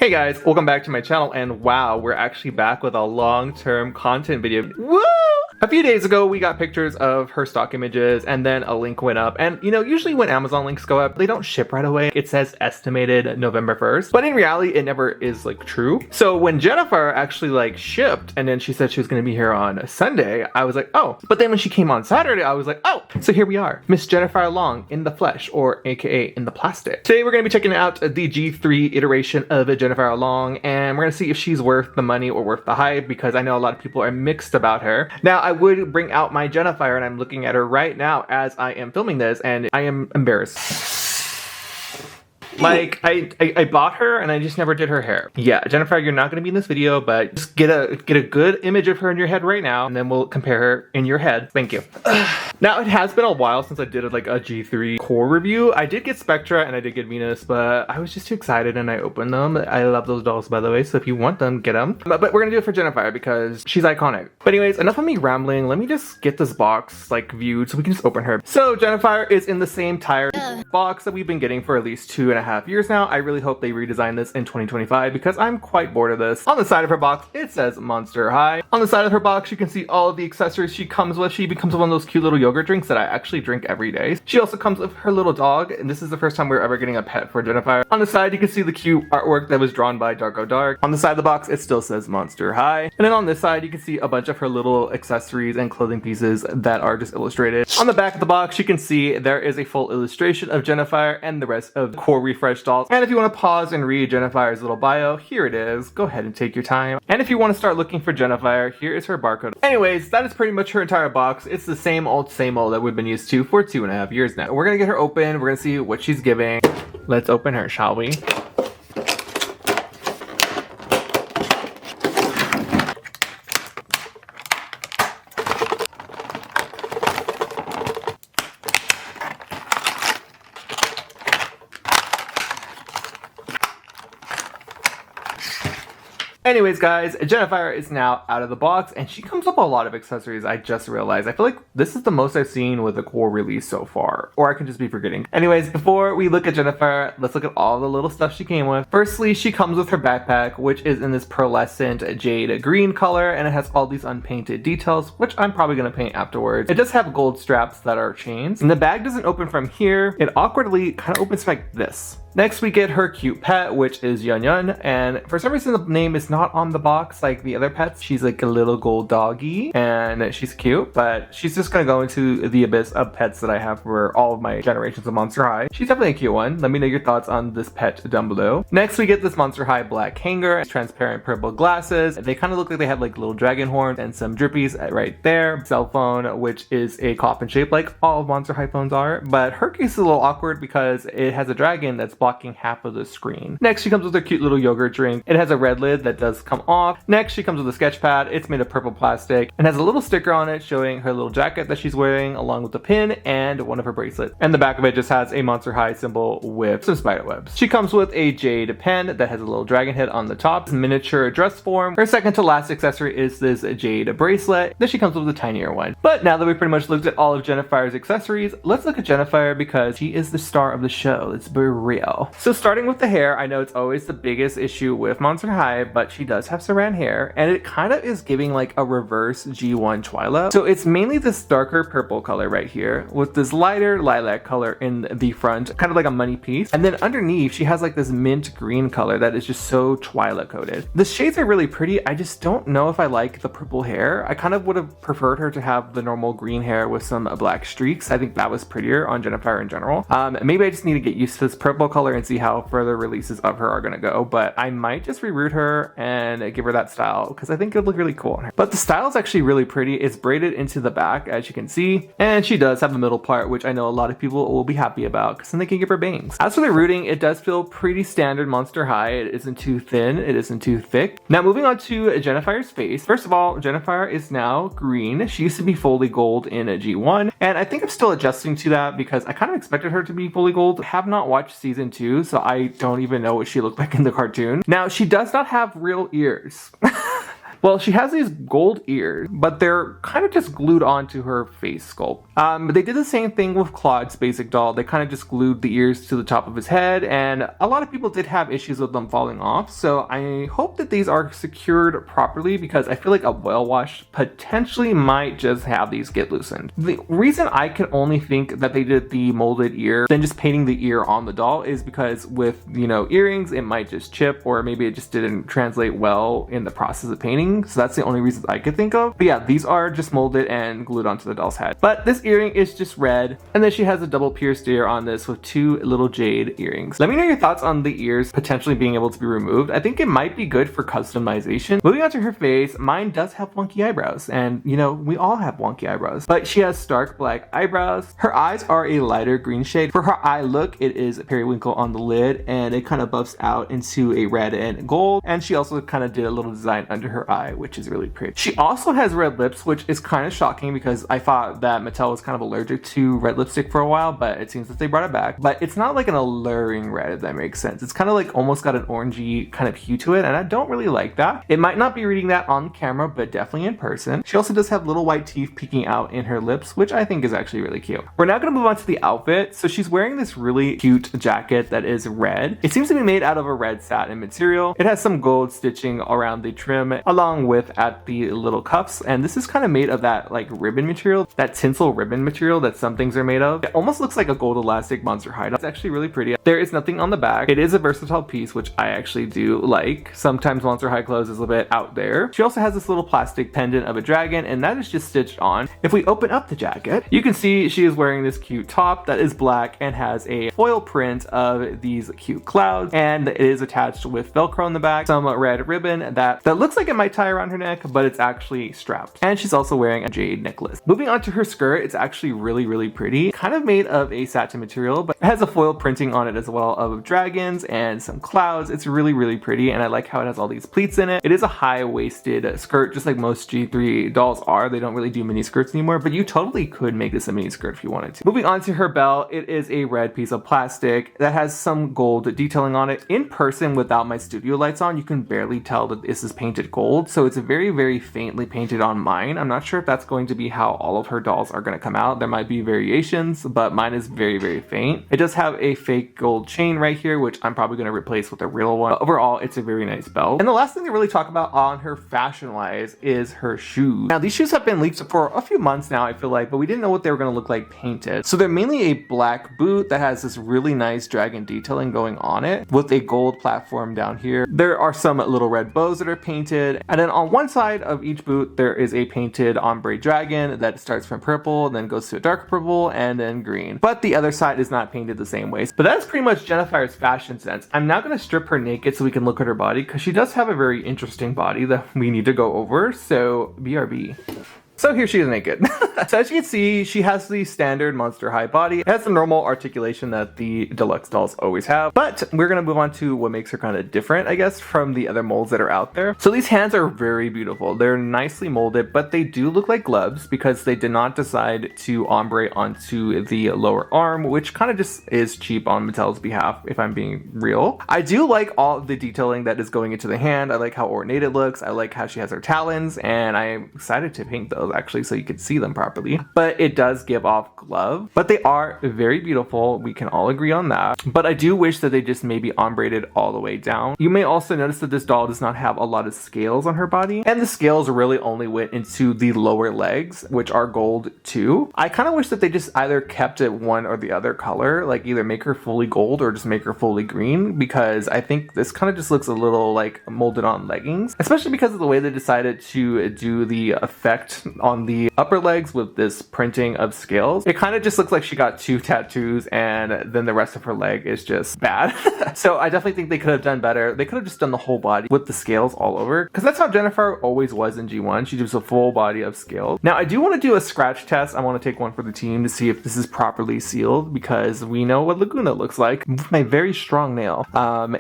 Hey guys, welcome back to my channel, and wow, we're actually back with a long-term content video. Woo! A few days ago, we got pictures of her stock images, and then a link went up. And you know, usually when Amazon links go up, they don't ship right away. It says estimated November 1st, but in reality, it never is like true. So when Jinafire actually like shipped, and then she said she was going to be here on Sunday, I was like, oh. But then when she came on Saturday, I was like, oh. So here we are, Miss Jinafire Long in the flesh, or AKA in the plastic. Today we're going to be checking out the G3 iteration of Jinafire Long, and we're going to see if she's worth the money or worth the hype, because I know a lot of people are mixed about her. Now, I would bring out my Jinafire, and I'm looking at her right now as I am filming this, and I am embarrassed. Like, I bought her and I just never did her hair. Yeah, Jinafire, you're not going to be in this video, but just get a good image of her in your head right now, and then we'll compare her in your head. Thank you. Now, it has been a while since I did like a G3 core review. I did get Spectra and I did get Venus, but I was just too excited and I opened them. I love those dolls, by the way, so if you want them, get them. But we're going to do it for Jinafire because she's iconic. But anyways, enough of me rambling. Let me just get this box like viewed so we can just open her. So Jinafire is in the same tire box that we've been getting for at least 2.5 years now. I really hope they redesign this in 2025 because I'm quite bored of this. On the side of her box, it says Monster High. On the side of her box, you can see all of the accessories she comes with. She becomes one of those cute little yogurt drinks that I actually drink every day. She also comes with her little dog, and this is the first time we're ever getting a pet for Jinafire. On the side, you can see the cute artwork that was drawn by Darko Dark. On the side of the box, it still says Monster High. And then on this side, you can see a bunch of her little accessories and clothing pieces that are just illustrated. On the back of the box, you can see there is a full illustration of Jinafire and the rest of the core refresh dolls. And if you want to pause and read Jinafire's little bio, here it is. Go ahead and take your time. And if you want to start looking for Jinafire, here is her barcode. Anyways, that is pretty much her entire box. It's the same old that we've been used to for 2.5 years now. We're gonna get her open. We're gonna see what she's giving. Let's open her, shall we? Anyways, guys, Jinafire is now out of the box, and she comes up with a lot of accessories. I just realized. I feel like this is the most I've seen with the core release so far, or I could just be forgetting. Anyways, before we look at Jinafire, let's look at all the little stuff she came with. Firstly, she comes with her backpack, which is in this pearlescent jade green color, and it has all these unpainted details, which I'm probably going to paint afterwards. It does have gold straps that are chains, and the bag doesn't open from here. It awkwardly kind of opens like this. Next, we get her cute pet, which is Yun Yun, and for some reason the name is not on the box like the other pets. She's like a little gold doggy, and she's cute, but she's just gonna go into the abyss of pets that I have for all of my generations of Monster High. She's definitely a cute one. Let me know your thoughts on this pet down below. Next, we get this Monster High black hanger, transparent purple glasses. They kind of look like they have like little dragon horns and some drippies right there. Cell phone, which is a coffin shape like all of Monster High phones are, but her case is a little awkward because it has a dragon that's blocking half of the screen. Next, she comes with a cute little yogurt drink. It has a red lid that does come off. Next, she comes with a sketch pad. It's made of purple plastic and has a little sticker on it showing her little jacket that she's wearing, along with the pin and one of her bracelets. And the back of it just has a Monster High symbol with some spider webs. She comes with a jade pen that has a little dragon head on the top, miniature dress form. Her second to last accessory is this jade bracelet. Then she comes with a tinier one. But now that we pretty much looked at all of Jinafire's accessories, let's look at Jinafire because she is the star of the show. Let's be real. So starting with the hair, I know it's always the biggest issue with Monster High, but she does have saran hair, and it kind of is giving like a reverse G1 Twyla. So it's mainly this darker purple color right here with this lighter lilac color in the front, kind of like a money piece. And then underneath, she has like this mint green color that is just so Twyla coated. The shades are really pretty. I just don't know if I like the purple hair. I kind of would have preferred her to have the normal green hair with some black streaks. I think that was prettier on Jinafire in general. Maybe I just need to get used to this purple color and see how further releases of her are going to go, but I might just reroute her and give her that style because I think it would look really cool on her. But the style is actually really pretty. It's braided into the back, as you can see, and she does have a middle part, which I know a lot of people will be happy about because then they can give her bangs. As for the rooting, it does feel pretty standard Monster High. It isn't too thin, it isn't too thick. Now moving on to Jinafire's face. First of all, Jinafire is now green. She used to be fully gold in a G1, and I think I'm still adjusting to that because I kind of expected her to be fully gold. I have not watched season 2, so I don't even know what she looked like in the cartoon. Now, she does not have real ears. Well, she has these gold ears, but they're kind of just glued onto her face sculpt. But they did the same thing with Claude's basic doll. They kind of just glued the ears to the top of his head, and a lot of people did have issues with them falling off. So I hope that these are secured properly, because I feel like a well-wash potentially might just have these get loosened. The reason I can only think that they did the molded ear than just painting the ear on the doll is because with, you know, earrings, it might just chip, or maybe it just didn't translate well in the process of painting. So that's the only reason I could think of. But yeah, these are just molded and glued onto the doll's head. But this earring is just red, and then she has a double pierced ear on this with 2 little jade earrings. Let me know your thoughts on the ears potentially being able to be removed. I think it might be good for customization. Moving on to her face, mine does have wonky eyebrows, and you know, we all have wonky eyebrows, but she has stark black eyebrows. Her eyes are a lighter green shade. For her eye look, it is a periwinkle on the lid, and it kind of buffs out into a red and gold, and she also kind of did a little design under her eye, which is really pretty. She also has red lips, which is kind of shocking because I thought that Mattel was kind of allergic to red lipstick for a while, but it seems that they brought it back. But it's not like an alluring red, if that makes sense. It's kind of like almost got an orangey kind of hue to it, and I don't really like that. It might not be reading that on camera, but definitely in person. She also does have little white teeth peeking out in her lips, which I think is actually really cute. We're now going to move on to the outfit. So she's wearing this really cute jacket that is red. It seems to be made out of a red satin material. It has some gold stitching around the trim along with at the little cuffs, and this is kind of made of that like ribbon material, that tinsel ribbon material that some things are made of. It almost looks like a gold elastic Monster High. It's actually really pretty. There is nothing on the back. It is a versatile piece, which I actually do like. Sometimes Monster High clothes is a bit out there. She also has this little plastic pendant of a dragon, and that is just stitched on. If we open up the jacket, you can see she is wearing this cute top that is black and has a foil print of these cute clouds, and it is attached with Velcro in the back, some red ribbon that looks like it might tie around her neck, but it's actually strapped. And she's also wearing a jade necklace. Moving on to her skirt, it's actually really pretty. Kind of made of a satin material, but it has a foil printing on it as well of dragons and some clouds. It's really pretty, and I like how it has all these pleats in it. It is a high-waisted skirt, just like most G3 dolls are. They don't really do mini skirts anymore, but you totally could make this a mini skirt if you wanted to. Moving on to her belt, it is a red piece of plastic that has some gold detailing on it. In person, without my studio lights on, you can barely tell that this is painted gold, so it's very faintly painted on mine. I'm not sure if that's going to be how all of her dolls are going to come out. There might be variations, but mine is very faint. It does have a fake gold chain right here, which I'm probably going to replace with a real one. But overall, it's a very nice belt. And the last thing to really talk about on her fashion-wise is her shoes. Now, these shoes have been leaked for a few months now, I feel like, but we didn't know what they were going to look like painted. So they're mainly a black boot that has this really nice dragon detailing going on it with a gold platform down here. There are some little red bows that are painted, and then on one side of each boot there is a painted ombre dragon that starts from purple, then goes to a darker purple, and then green. But the other side is not painted the same way. But that's pretty much Jinafire's fashion sense. I'm now going to strip her naked so we can look at her body, because she does have a very interesting body that we need to go over, so BRB. So here she is naked. So as you can see, she has the standard Monster High body. It has the normal articulation that the deluxe dolls always have, but we're gonna move on to what makes her kind of different, I guess, from the other molds that are out there. So these hands are very beautiful. They're nicely molded, but they do look like gloves because they did not decide to ombre onto the lower arm, which kind of just is cheap on Mattel's behalf, if I'm being real. I do like all the detailing that is going into the hand. I like how ornate it looks. I like how she has her talons, and I'm excited to paint those actually so you can see them properly. But it does give off glove, but they are very beautiful. We can all agree on that. But I do wish that they just maybe ombrated all the way down. You may also notice that this doll does not have a lot of scales on her body, and the scales really only went into the lower legs, which are gold too. I kind of wish that they just either kept it one or the other color, like either make her fully gold or just make her fully green, because I think this kind of just looks a little like molded on leggings, especially because of the way they decided to do the effect on the upper legs with this printing of scales. It kind of just looks like she got 2 tattoos and then the rest of her leg is just bad. So I definitely think they could have done better. They could have just done the whole body with the scales all over, because that's how Jinafire always was in G1. She does a full body of scales. Now I do want to do a scratch test. I want to take one for the team to see if this is properly sealed, because we know what Laguna looks like with my very strong nail.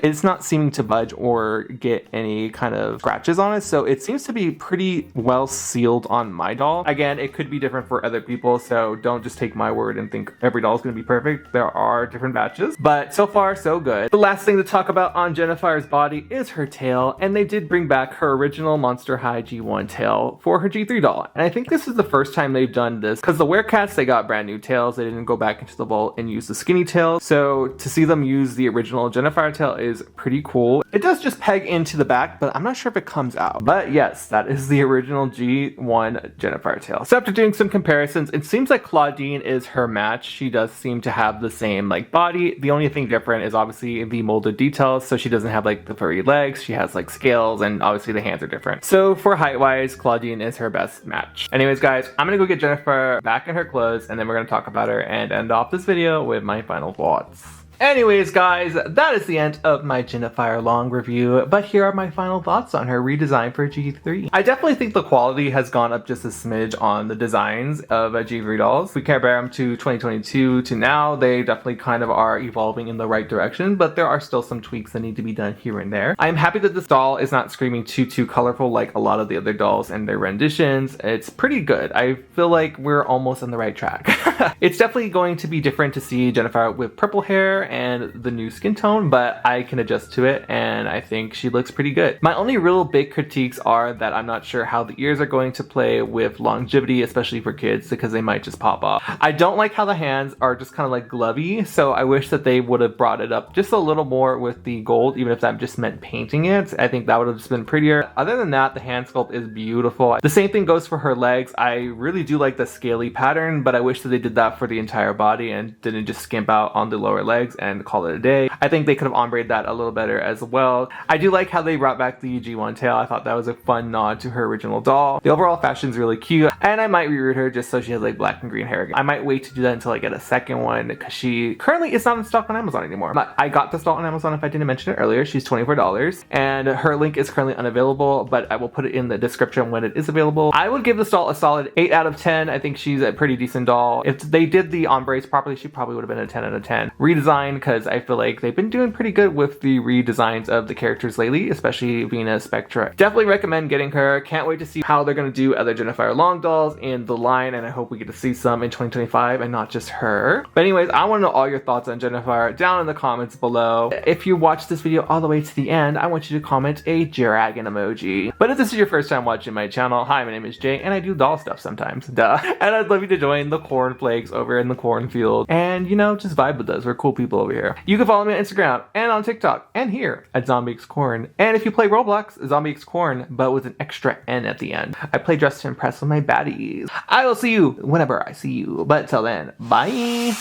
It's not seeming to budge or get any kind of scratches on it, so it seems to be pretty well sealed on my doll. Again, it could be different for other people, so don't just take my word and think every doll is going to be perfect. There are different batches, but so far so good. The last thing to talk about on Jinafire's body is her tail, and they did bring back her original Monster High G1 tail for her G3 doll. And I think this is the first time they've done this, because the Werecats, they got brand new tails. They didn't go back into the vault and use the skinny tail. So to see them use the original Jinafire tail is pretty cool. It does just peg into the back, but I'm not sure if it comes out. But yes, that is the original G1 Jinafire tail. So after doing some comparisons, it seems like Claudine is her match. She does seem to have the same like body. The only thing different is obviously the molded details. So she doesn't have like the furry legs. She has like scales, and obviously the hands are different. So for height wise, Claudine is her best match. Anyways, guys, I'm gonna go get Jinafire back in her clothes, and then we're gonna talk about her and end off this video with my final thoughts. Anyways, guys, that is the end of my Jinafire long review, but here are my final thoughts on her redesign for G3. I definitely think the quality has gone up just a smidge on the designs of G3 dolls. If we compare them to 2022 to now, they definitely kind of are evolving in the right direction, but there are still some tweaks that need to be done here and there. I'm happy that this doll is not screaming too colorful like a lot of the other dolls and their renditions. It's pretty good. I feel like we're almost on the right track. It's definitely going to be different to see Jinafire with purple hair and the new skin tone, but I can adjust to it, and I think she looks pretty good. My only real big critiques are that I'm not sure how the ears are going to play with longevity, especially for kids, because they might just pop off. I don't like how the hands are just kind of like glovey, so I wish that they would have brought it up just a little more with the gold, even if that just meant painting it. I think that would have just been prettier. Other than that, the hand sculpt is beautiful. The same thing goes for her legs. I really do like the scaly pattern, but I wish that they did that for the entire body and didn't just skimp out on the lower legs and call it a day. I think they could have ombre'd that a little better as well. I do like how they brought back the G1 tail. I thought that was a fun nod to her original doll. The overall fashion is really cute, and I might reroute her just so she has like black and green hair again. I might wait to do that until I get a second one, because she currently is not in stock on Amazon anymore. I got this doll on Amazon if I didn't mention it earlier. She's $24, and her link is currently unavailable, but I will put it in the description when it is available. I would give this doll a solid 8 out of 10. I think she's a pretty decent doll. If they did the ombres properly, she probably would have been a 10 out of 10. Redesign, because I feel like they've been doing pretty good with the redesigns of the characters lately, especially Venus, Spectra. Definitely recommend getting her. Can't wait to see how they're going to do other Jinafire long dolls in the line, and I hope we get to see some in 2025 and not just her. But anyways, I want to know all your thoughts on Jinafire down in the comments below. If you watched this video all the way to the end, I want you to comment a dragon emoji. But if this is your first time watching my channel, hi, my name is Jay, and I do doll stuff sometimes, duh. And I'd love you to join the cornflakes over in the cornfield, and you know, just vibe with us. We're cool people over here. You can follow me on Instagram and on TikTok and here at ZombieXCorn. And if you play Roblox, ZombieXCorn, but with an extra N at the end. I play Dress to Impress with my baddies. I will see you whenever I see you, but till then, bye!